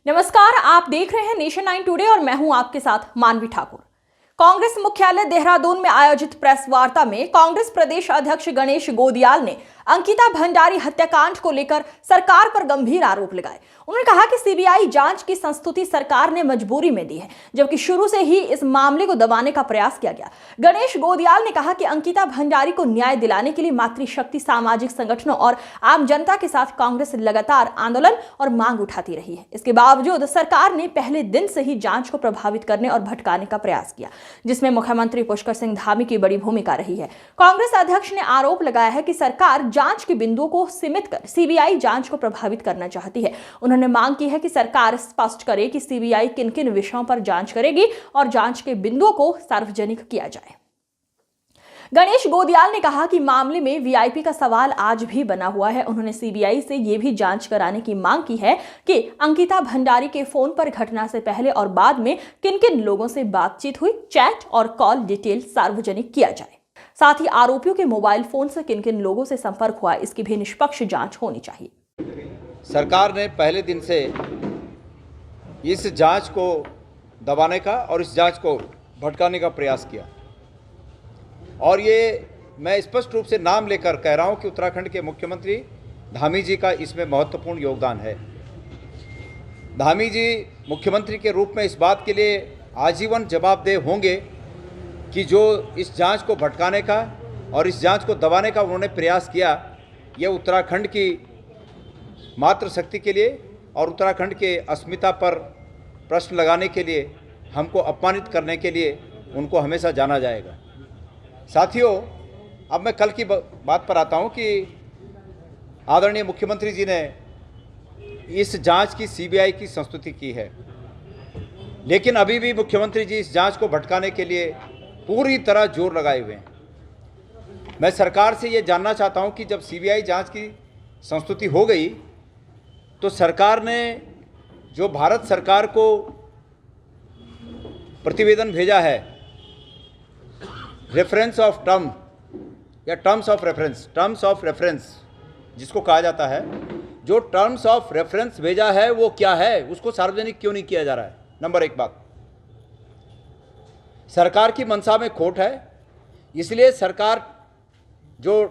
नमस्कार, आप देख रहे हैं नेशन 9 टुडे और मैं हूं आपके साथ मानवी ठाकुर। कांग्रेस मुख्यालय देहरादून में आयोजित प्रेस वार्ता में कांग्रेस प्रदेश अध्यक्ष गणेश गोदियाल ने अंकिता भंडारी हत्याकांड को लेकर सरकार पर गंभीर आरोप लगाए। उन्होंने कहा कि सीबीआई जांच की संस्तुति सरकार ने मजबूरी में दी है, जबकि शुरू से ही इस मामले को दबाने का प्रयास किया गया। गणेश गोदियाल ने कहा कि अंकिता भंडारी को न्याय दिलाने के लिए मातृशक्ति सामाजिक संगठनों और आम जनता के साथ कांग्रेस लगातार आंदोलन और मांग उठाती रही है। इसके बावजूद सरकार ने पहले दिन से ही जांच को प्रभावित करने और भटकाने का प्रयास किया, जिसमें मुख्यमंत्री पुष्कर सिंह धामी की बड़ी भूमिका रही है। कांग्रेस अध्यक्ष ने आरोप लगाया है कि सरकार जांच के बिंदुओं को सीमित कर सीबीआई जांच को प्रभावित करना चाहती है। उन्होंने मांग की है कि सरकार स्पष्ट करे कि सीबीआई किन किन विषयों पर जांच करेगी और जांच के बिंदुओं को सार्वजनिक किया जाए। गणेश गोदियाल ने कहा कि मामले में वीआईपी का सवाल आज भी बना हुआ है। उन्होंने सीबीआई से यह भी जांच कराने की मांग की है कि अंकिता भंडारी के फोन पर घटना से पहले और बाद में किन किन लोगों से बातचीत हुई, चैट और कॉल डिटेल सार्वजनिक किया जाए। साथ ही आरोपियों के मोबाइल फोन से किन किन लोगों से संपर्क हुआ, इसकी भी निष्पक्ष जांच होनी चाहिए। सरकार ने पहले दिन से इस जांच को दबाने का और इस जांच को भटकाने का प्रयास किया, और ये मैं स्पष्ट रूप से नाम लेकर कह रहा हूं कि उत्तराखंड के मुख्यमंत्री धामी जी का इसमें महत्वपूर्ण योगदान है। धामी जी मुख्यमंत्री के रूप में इस बात के लिए आजीवन जवाबदेह होंगे कि जो इस जांच को भटकाने का और इस जांच को दबाने का उन्होंने प्रयास किया, ये उत्तराखंड की मातृशक्ति के लिए और उत्तराखंड के अस्मिता पर प्रश्न लगाने के लिए, हमको अपमानित करने के लिए उनको हमेशा जाना जाएगा। साथियों, अब मैं कल की बात पर आता हूं कि आदरणीय मुख्यमंत्री जी ने इस जांच की सीबीआई की संस्तुति की है, लेकिन अभी भी मुख्यमंत्री जी इस जांच को भटकाने के लिए पूरी तरह जोर लगाए हुए हैं। मैं सरकार से ये जानना चाहता हूं कि जब सीबीआई जांच की संस्तुति हो गई तो सरकार ने जो भारत सरकार को प्रतिवेदन भेजा है, रेफरेंस ऑफ टर्म या टर्म्स ऑफ रेफरेंस जिसको कहा जाता है, जो टर्म्स ऑफ रेफरेंस भेजा है वो क्या है, उसको सार्वजनिक क्यों नहीं किया जा रहा है? नंबर एक बात, सरकार की मंशा में खोट है, इसलिए सरकार जो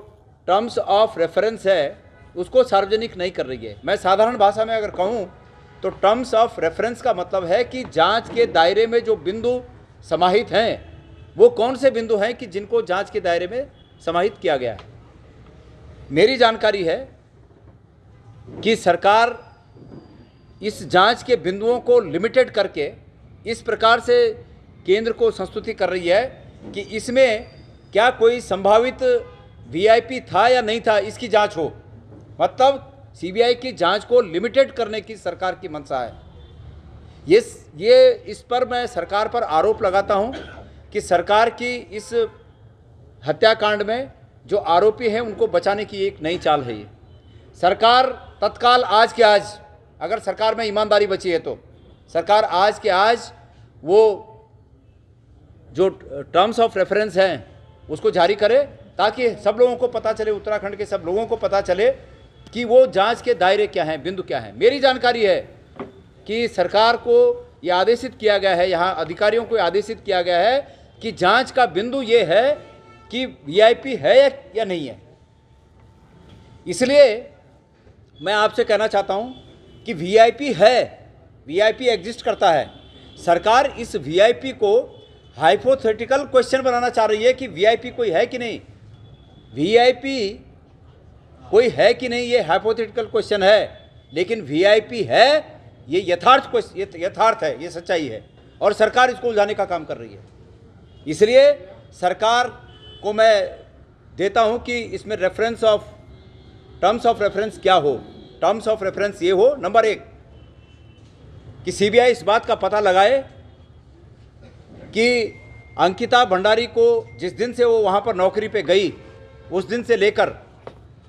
टर्म्स ऑफ रेफरेंस है उसको सार्वजनिक नहीं कर रही है। मैं साधारण भाषा में अगर कहूँ तो टर्म्स ऑफ रेफरेंस का मतलब है कि जांच के दायरे में जो बिंदु समाहित हैं वो कौन से बिंदु हैं कि जिनको जांच के दायरे में समाहित किया गया है। मेरी जानकारी है कि सरकार इस जांच के बिंदुओं को लिमिटेड करके इस प्रकार से केंद्र को संस्तुति कर रही है कि इसमें क्या कोई संभावित वीआईपी था या नहीं था, इसकी जांच हो। मतलब सीबीआई की जांच को लिमिटेड करने की सरकार की मंशा है। ये इस पर मैं सरकार पर आरोप लगाता हूं कि सरकार की इस हत्याकांड में जो आरोपी हैं उनको बचाने की एक नई चाल है। ये सरकार तत्काल आज के आज, अगर सरकार में ईमानदारी बची है तो सरकार आज के आज वो जो टर्म्स ऑफ रेफरेंस हैं उसको जारी करे, ताकि सब लोगों को पता चले, उत्तराखंड के सब लोगों को पता चले कि वो जांच के दायरे क्या हैं, बिंदु क्या हैं। मेरी जानकारी है कि सरकार को ये आदेशित किया गया है, यहाँ अधिकारियों को आदेशित किया गया है कि जांच का बिंदु ये है कि वीआईपी है या नहीं है। इसलिए मैं आपसे कहना चाहता हूँ कि वीआईपी है, वीआईपी एग्जिस्ट करता है। सरकार इस वीआईपी को हाइपोथेटिकल क्वेश्चन बनाना चाह रही है कि वीआईपी कोई है कि नहीं। वीआईपी कोई है कि नहीं ये हाइपोथेटिकल क्वेश्चन है, लेकिन वीआईपी है, ये यथार्थ है, ये सच्चाई है, और सरकार इसको उलझाने का काम कर रही है। इसलिए सरकार को मैं देता हूं कि इसमें reference of terms of reference क्या हो। टर्म्स ऑफ रेफरेंस ये हो, नंबर एक, कि सीबीआई इस बात का पता लगाए कि अंकिता भंडारी को जिस दिन से वो वहाँ पर नौकरी पे गई उस दिन से लेकर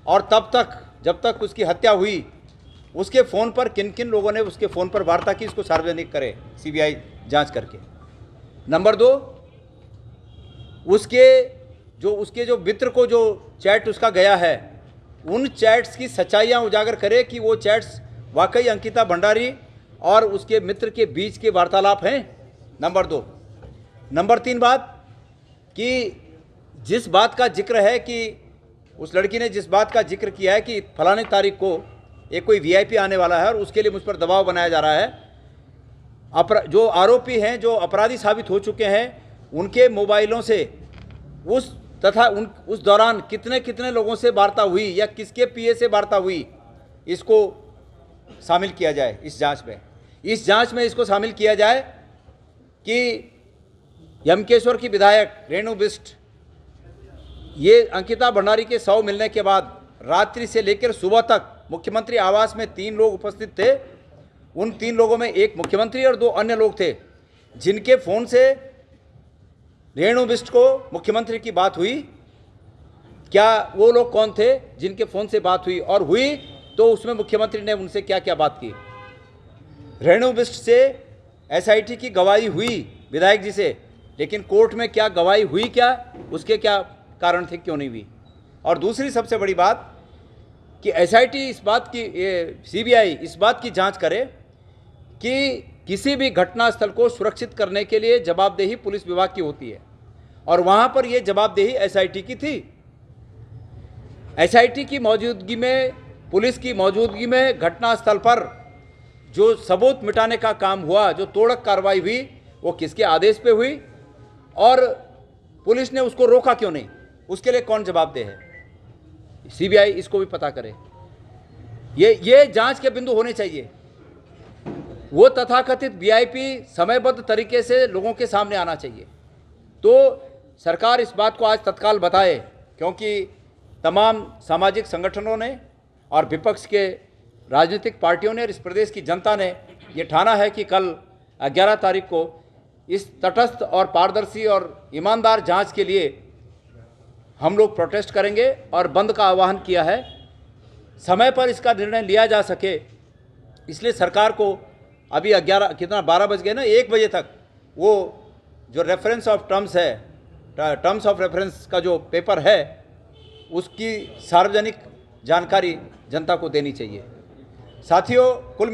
और तब तक जब तक उसकी हत्या हुई, उसके फ़ोन पर किन किन लोगों ने उसके फ़ोन पर वार्ता की, इसको सार्वजनिक करे सीबीआई जांच करके। नंबर दो, उसके जो मित्र को जो चैट उसका गया है, उन चैट्स की सच्चाइयाँ उजागर करे कि वो चैट्स वाकई अंकिता भंडारी और उसके मित्र के बीच के वार्तालाप हैं, नंबर 2। नंबर 3 बात कि जिस बात का जिक्र है कि उस लड़की ने जिस बात का जिक्र किया है कि फलाने तारीख को एक कोई वीआईपी आने वाला है और उसके लिए मुझ पर दबाव बनाया जा रहा है, जो आरोपी हैं, जो अपराधी साबित हो चुके हैं, उनके मोबाइलों से उस दौरान कितने कितने लोगों से वार्ता हुई या किसके पीए से वार्ता हुई, इसको शामिल किया जाए इस जांच में इसको शामिल किया जाए कि यमकेश्वर की विधायक रेणु बिष्ट ये अंकिता भंडारी के शव मिलने के बाद रात्रि से लेकर सुबह तक मुख्यमंत्री आवास में 3 लोग उपस्थित थे। उन 3 लोगों में एक मुख्यमंत्री और 2 अन्य लोग थे जिनके फ़ोन से रेणु बिष्ट को मुख्यमंत्री की बात हुई। क्या वो लोग कौन थे जिनके फ़ोन से बात हुई, और हुई तो उसमें मुख्यमंत्री ने उनसे क्या क्या बात की। रेणु बिष्ट से एसआईटी की गवाही हुई विधायक जी से, लेकिन कोर्ट में क्या गवाही हुई, क्या उसके क्या कारण थे, क्यों नहीं हुई। और दूसरी सबसे बड़ी बात कि एसआईटी इस बात की, सीबीआई इस बात की जांच करे कि किसी भी घटनास्थल को सुरक्षित करने के लिए जवाबदेही पुलिस विभाग की होती है, और वहां पर यह जवाबदेही एसआईटी की थी। एसआईटी की मौजूदगी में, पुलिस की मौजूदगी में घटनास्थल पर जो सबूत मिटाने का काम हुआ, जो तोड़क कार्रवाई हुई, वो किसके आदेश पे हुई, और पुलिस ने उसको रोका क्यों नहीं, उसके लिए कौन जवाबदेह है। सीबीआई इसको भी पता करे। ये जांच के बिंदु होने चाहिए। वो तथाकथित वीआईपी समयबद्ध तरीके से लोगों के सामने आना चाहिए। तो सरकार इस बात को आज तत्काल बताए, क्योंकि तमाम सामाजिक संगठनों ने और विपक्ष के राजनीतिक पार्टियों ने और इस प्रदेश की जनता ने ये ठाना है कि कल 11 तारीख को इस तटस्थ और पारदर्शी और ईमानदार जांच के लिए हम लोग प्रोटेस्ट करेंगे और बंद का आह्वान किया है। समय पर इसका निर्णय लिया जा सके, इसलिए सरकार को अभी 12 बज गए ना, 1 बजे तक वो जो रेफरेंस ऑफ टर्म्स है, टर्म्स ऑफ रेफरेंस का जो पेपर है, उसकी सार्वजनिक जानकारी जनता को देनी चाहिए। साथियों, कुल